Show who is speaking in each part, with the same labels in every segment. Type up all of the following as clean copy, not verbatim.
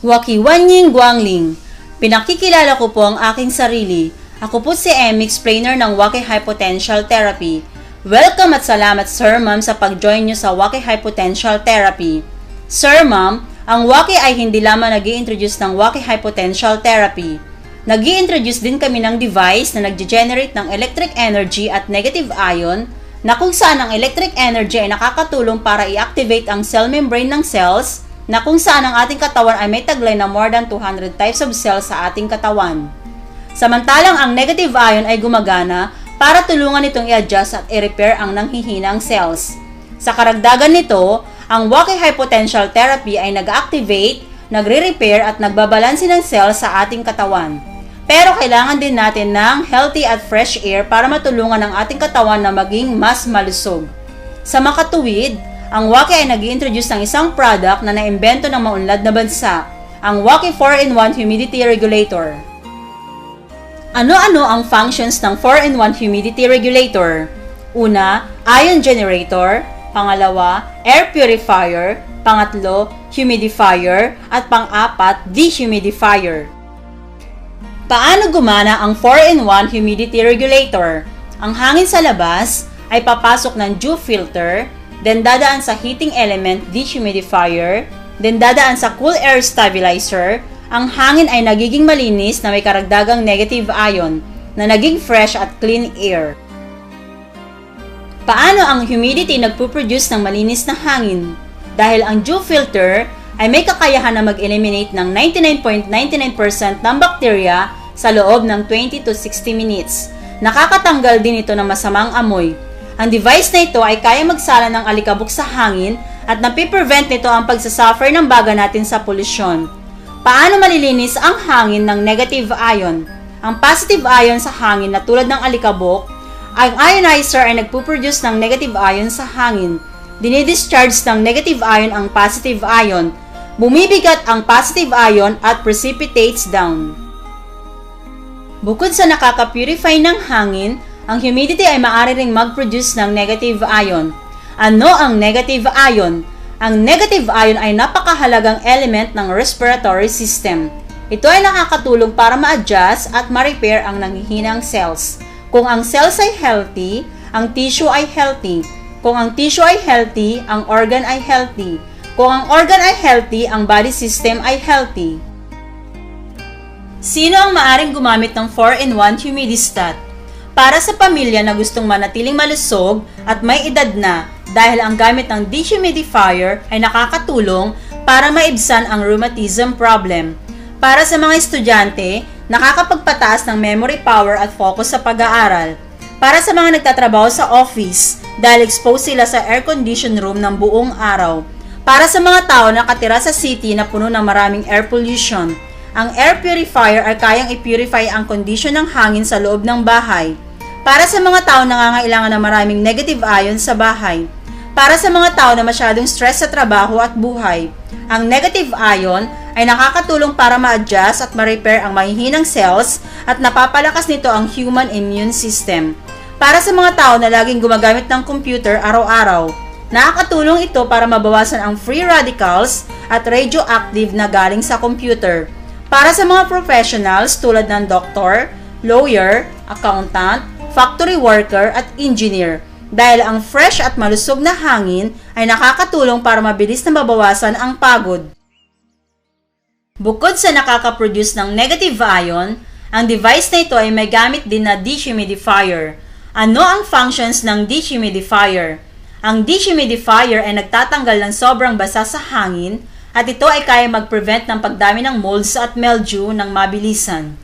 Speaker 1: Wakiwanying Guangling. Pinakikilala ko po ang aking sarili. Ako po si Em, explainer ng Waki High Potential Therapy. Welcome at salamat Sir Ma'am sa pag-join nyo sa Waki High Potential Therapy. Sir Ma'am, ang Waki ay hindi lamang nag-i-introduce ng Waki High Potential Therapy. Nag-i-introduce din kami ng device na nag-generate ng electric energy at negative ion na kung saan ang electric energy ay nakakatulong para i-activate ang cell membrane ng cells na kung saan ang ating katawan ay may taglay na more than 200 types of cells sa ating katawan. Samantalang ang negative ion ay gumagana para tulungan itong i-adjust at i-repair ang nanghihinang cells. Sa karagdagan nito, ang Waki High Potential Therapy ay nag-activate, nagre-repair at nagbabalanse ng cells sa ating katawan. Pero kailangan din natin ng healthy at fresh air para matulungan ang ating katawan na maging mas malusog. Sa makatuwid, ang Waki ay nag-i-introduce ng isang product na naimbento ng maunlad na bansa, ang Waki 4-in-1 Humidity Regulator. Ano-ano ang functions ng 4-in-1 Humidity Regulator? Una, ion generator. Pangalawa, air purifier. Pangatlo, humidifier. At pang-apat, dehumidifier. Paano gumana ang 4-in-1 Humidity Regulator? Ang hangin sa labas ay papasok ng dew filter, then dadaan sa heating element dehumidifier, then dadaan sa cool air stabilizer. Ang hangin ay nagiging malinis na may karagdagang negative ion na naging fresh at clean air. Paano ang humidity nagpo-produce ng malinis na hangin? Dahil ang dew filter ay may kakayahan na mag-eliminate ng 99.99% ng bacteria sa loob ng 20 to 60 minutes. Nakakatanggal din ito ng masamang amoy. Ang device na ito ay kaya magsala ng alikabok sa hangin at napiprevent nito ang pagsasuffer ng baga natin sa polusyon. Paano malilinis ang hangin ng negative ion? Ang positive ion sa hangin na tulad ng alikabok, ang ionizer ay nagpo-produce ng negative ion sa hangin. Dinidischarge ng negative ion ang positive ion. Bumibigat ang positive ion at precipitates down. Bukod sa nakaka-purify ng hangin, ang humidity ay maaari ring mag-produce ng negative ion. Ano ang negative ion? Ang negative ion ay napakahalagang element ng respiratory system. Ito ay nakakatulong para ma-adjust at ma-repair ang nanghihinang cells. Kung ang cells ay healthy, ang tissue ay healthy. Kung ang tissue ay healthy, ang organ ay healthy. Kung ang organ ay healthy, ang body system ay healthy. Sino ang maaring gumamit ng 4-in-1 Humidistat? Para sa pamilya na gustong manatiling malusog at may edad na dahil ang gamit ng dehumidifier ay nakakatulong para maibsan ang rheumatism problem. Para sa mga estudyante, nakakapagpataas ng memory power at focus sa pag-aaral. Para sa mga nagtatrabaho sa office dahil exposed sila sa air-conditioned room ng buong araw. Para sa mga tao na nakatira sa city na puno ng maraming air pollution. Ang air purifier ay kayang i-purify ang kondisyon ng hangin sa loob ng bahay. Para sa mga tao na nangangailangan ng maraming negative ion sa bahay. Para sa mga tao na masyadong stress sa trabaho at buhay. Ang negative ion ay nakakatulong para ma-adjust at ma-repair ang mahihinang cells at napapalakas nito ang human immune system. Para sa mga tao na laging gumagamit ng computer araw-araw, nakakatulong ito para mabawasan ang free radicals at radioactive na galing sa computer. Para sa mga professionals tulad ng doktor, lawyer, accountant, factory worker at engineer, dahil ang fresh at malusog na hangin ay nakakatulong para mabilis na mabawasan ang pagod. Bukod sa nakaka-produce ng negative ion, ang device na ito ay may gamit din na dehumidifier. Ano ang functions ng dehumidifier? Ang dehumidifier ay nagtatanggal ng sobrang basa sa hangin at ito ay kaya mag-prevent ng pagdami ng molds at mildew ng mabilisan.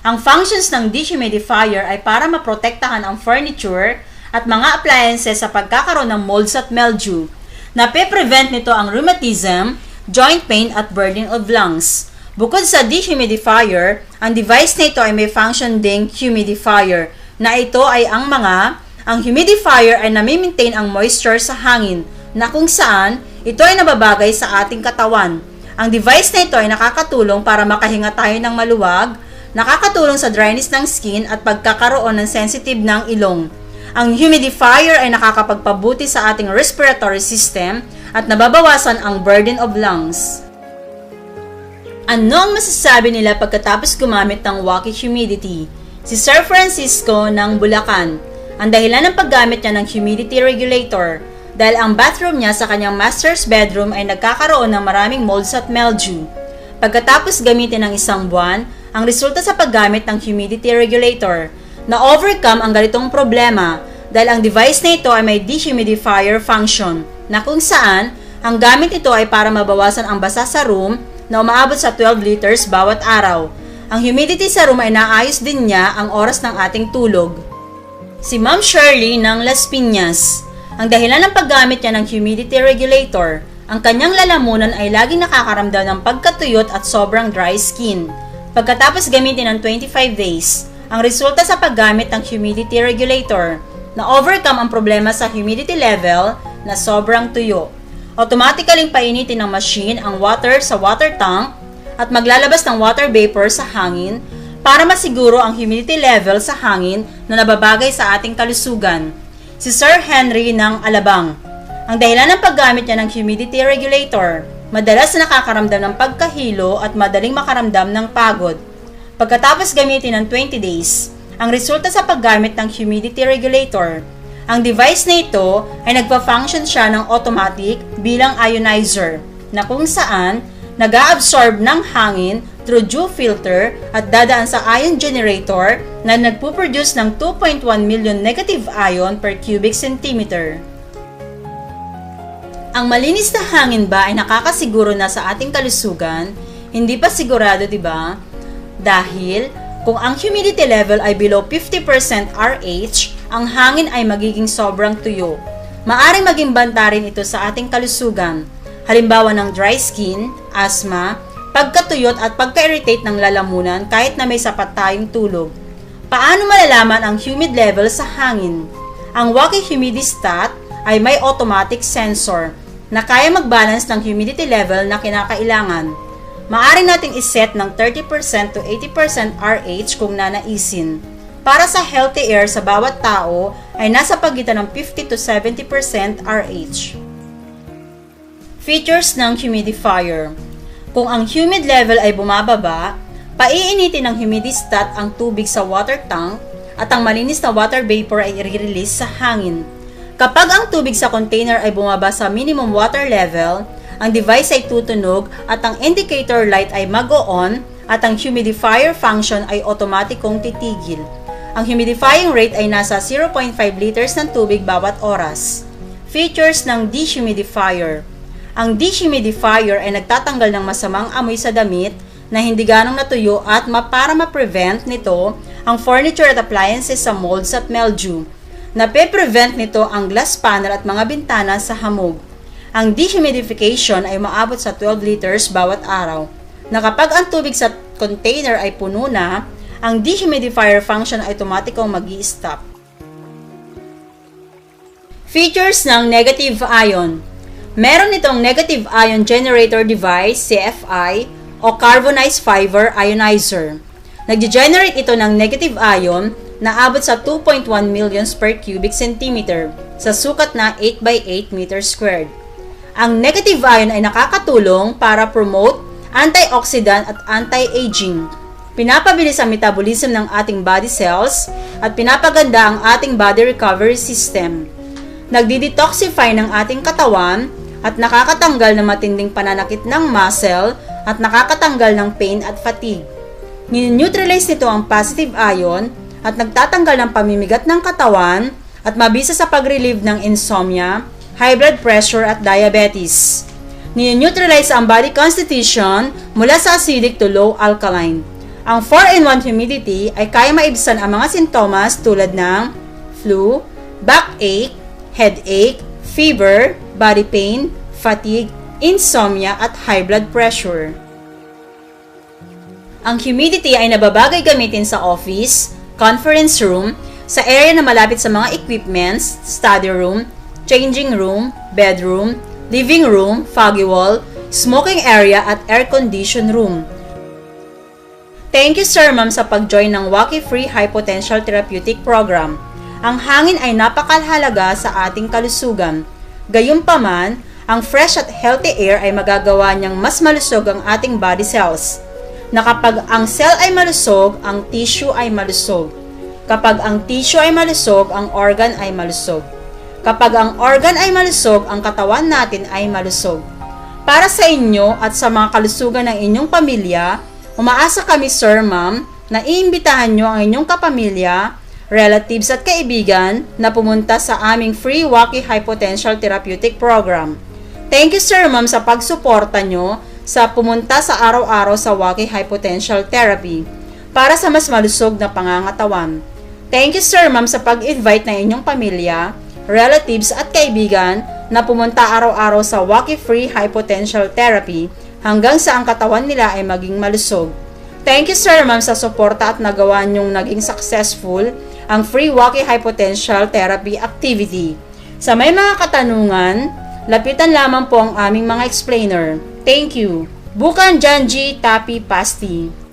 Speaker 1: Ang functions ng dehumidifier ay para maprotektahan ang furniture at mga appliances sa pagkakaroon ng molds at mildew. Nape-prevent nito ang rheumatism, joint pain at burning of lungs. Bukod sa dehumidifier, ang device na ito ay may function ding humidifier na ito ay ang humidifier ay nami-maintain ang moisture sa hangin na kung saan ito ay nababagay sa ating katawan. Ang device na ito ay nakakatulong para makahinga tayo ng maluwag, nakakatulong sa dryness ng skin at pagkakaroon ng sensitive ng ilong. Ang humidifier ay nakakapagpabuti sa ating respiratory system at nababawasan ang burden of lungs. Ano ang masasabi nila pagkatapos gumamit ng Wacky Humidity? Si Sir Francisco ng Bulacan. Ang dahilan ng paggamit niya ng humidity regulator dahil ang bathroom niya sa kanyang master's bedroom ay nagkakaroon ng maraming molds at mildew. Pagkatapos gamitin ng isang buwan, ang resulta sa paggamit ng humidity regulator na overcome ang ganitong problema dahil ang device na ito ay may dehumidifier function na kung saan ang gamit nito ay para mabawasan ang basa sa room na umaabot sa 12 liters bawat araw. Ang humidity sa room ay naayos din niya ang oras ng ating tulog. Si Ma'am Shirley ng Las Piñas. Ang dahilan ng paggamit niya ng humidity regulator, ang kanyang lalamunan ay laging nakakaramdam ng pagkatuyot at sobrang dry skin. Pagkatapos gamitin ng 25 days, ang resulta sa paggamit ng humidity regulator na overcome ang problema sa humidity level na sobrang tuyo. Automatically painitin ng machine ang water sa water tank at maglalabas ng water vapor sa hangin para masiguro ang humidity level sa hangin na nababagay sa ating kalusugan. Si Sir Henry ng Alabang. Ang dahilan ng paggamit niya ng humidity regulator, madalas na nakakaramdam ng pagkahilo at madaling makaramdam ng pagod. Pagkatapos gamitin ng 20 days, ang resulta sa paggamit ng humidity regulator, ang device na ito ay nagpa-function siya ng automatic bilang ionizer na kung saan nag-a-absorb ng hangin through dew filter at dadaan sa ion generator na nagpuproduce ng 2.1 million negative ion per cubic centimeter. Ang malinis na hangin ba ay nakakasiguro na sa ating kalusugan? Hindi pa sigurado, di ba? Dahil kung ang humidity level ay below 50% RH, ang hangin ay magiging sobrang tuyo. Maaring maging banta rin ito sa ating kalusugan. Halimbawa ng dry skin, asthma, pagkatuyot at pagka-irritate ng lalamunan kahit na may sapat tayong tulog. Paano malalaman ang humid level sa hangin? Ang Wacky Humidistat ay may automatic sensor na kaya mag-balance ng humidity level na kinakailangan. Maaari nating iset ng 30% to 80% RH kung nanaisin. Para sa healthy air sa bawat tao ay nasa pagitan ng 50 to 70% RH. Features ng humidifier. Kung ang humid level ay bumababa, paiinitin ng humidistat ang tubig sa water tank at ang malinis na water vapor ay i-release sa hangin. Kapag ang tubig sa container ay bumaba sa minimum water level, ang device ay tutunog at ang indicator light ay mag-o-on at ang humidifier function ay automatikong titigil. Ang humidifying rate ay nasa 0.5 liters ng tubig bawat oras. Features ng dehumidifier. Ang dehumidifier ay nagtatanggal ng masamang amoy sa damit na hindi ganong natuyo at para ma-prevent nito ang furniture at appliances sa molds at mildew. Nape-prevent nito ang glass panel at mga bintana sa hamog. Ang dehumidification ay maabot sa 12 liters bawat araw. Na kapag ang tubig sa container ay puno na, ang dehumidifier function ay automatikong mag-i-stop. Features ng negative ion. Meron itong negative ion generator device, CFI, o carbonized fiber ionizer. Nag-generate ito ng negative ion na abot sa 2.1 millions per cubic centimeter sa sukat na 8 by 8 meters squared. Ang negative ion ay nakakatulong para promote antioxidant at anti-aging. Pinapabilis ang metabolism ng ating body cells at pinapaganda ang ating body recovery system. Nagdi-detoxify ng ating katawan at nakakatanggal ng matinding pananakit ng muscle at nakakatanggal ng pain at fatigue. Ni-neutralize nito ang positive ion at nagtatanggal ng pamimigat ng katawan at mabisa sa pag-relieve ng insomnia, high blood pressure at diabetes. Ni-neutralize ang body constitution mula sa acidic to low alkaline. Ang 4-in-1 humidity ay kaya maibsan ang mga sintomas tulad ng flu, backache, headache, fever, body pain, fatigue, insomnia at high blood pressure. Ang humidity ay nababagay gamitin sa office, conference room, sa area na malapit sa mga equipments, study room, changing room, bedroom, living room, foggy wall, smoking area at air-conditioned room. Thank you Sir Ma'am sa pag-join ng Wacky Free High Potential Therapeutic Program. Ang hangin ay napakahalaga sa ating kalusugan. Gayunpaman, Ang fresh at healthy air ay magagawa niyang mas malusog ang ating body cells. Na kapag ang cell ay malusog, ang tissue ay malusog. Kapag ang tissue ay malusog, ang organ ay malusog. Kapag ang organ ay malusog, ang katawan natin ay malusog. Para sa inyo at sa mga kalusugan ng inyong pamilya, umaasa kami Sir Ma'am na iimbitahan nyo ang inyong kapamilya, relatives at kaibigan na pumunta sa aming free Waki Hypotential Therapeutic Program. Thank you Sir Ma'am sa pagsuporta nyo sa pumunta sa araw-araw sa Waki Hypotential Therapy para sa mas malusog na pangangatawan. Thank you Sir Ma'am sa pag-invite ng inyong pamilya, relatives at kaibigan na pumunta araw-araw sa Waki Free Hypotential Therapy hanggang sa ang katawan nila ay maging malusog. Thank you Sir Ma'am sa suporta at nagawa niyong naging successful ang Free Waki Hypotential Therapy activity. Sa may mga katanungan, lapitan lamang po ang aming mga explainer. Thank you. Bukan Janji Tapi Pasti.